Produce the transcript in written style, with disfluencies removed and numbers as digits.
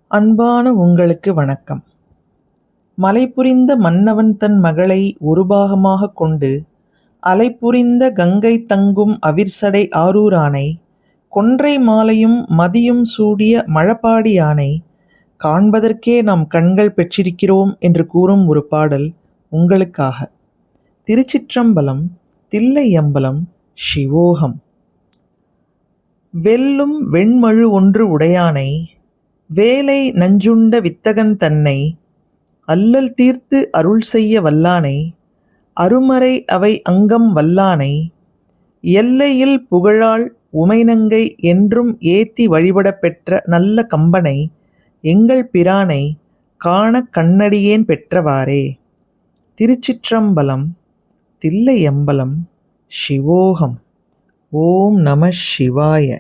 அன்பான உங்களுக்கு வணக்கம். மலைபுரிந்த மன்னவன் தன் மகளை ஒரு பாகமாகக் கொண்டு அலைபுரிந்த கங்கை தங்கும் அவிர்சடை ஆரூரானை கொன்றை மாலையும் மதியும் சூடிய மழபாடி யானை காண்பதற்கே நாம் கண்கள் பெற்றிருக்கிறோம் என்று கூறும் ஒரு பாடல் உங்களுக்காக. திருச்சிற்றம்பலம். தில்லையம்பலம். சிவோகம். வெல்லும் வெண்மழு ஒன்று உடையானை வேலை நஞ்சுண்ட வித்தகன் தன்னை அல்லல் தீர்த்து அருள் செய்ய வல்லானை அருமறை அவை அங்கம் வல்லானை எல்லையில் புகழாள் உமைநங்கை என்றும் ஏத்தி வழிபடப் பெற்ற நல்ல கம்பனை எங்கள் பிரானை காணக் கண்ணடியேன் பெற்றவாறே. திருச்சிற்றம்பலம். தில்லையம்பலம். சிவோகம். ஓம் நம சிவாய.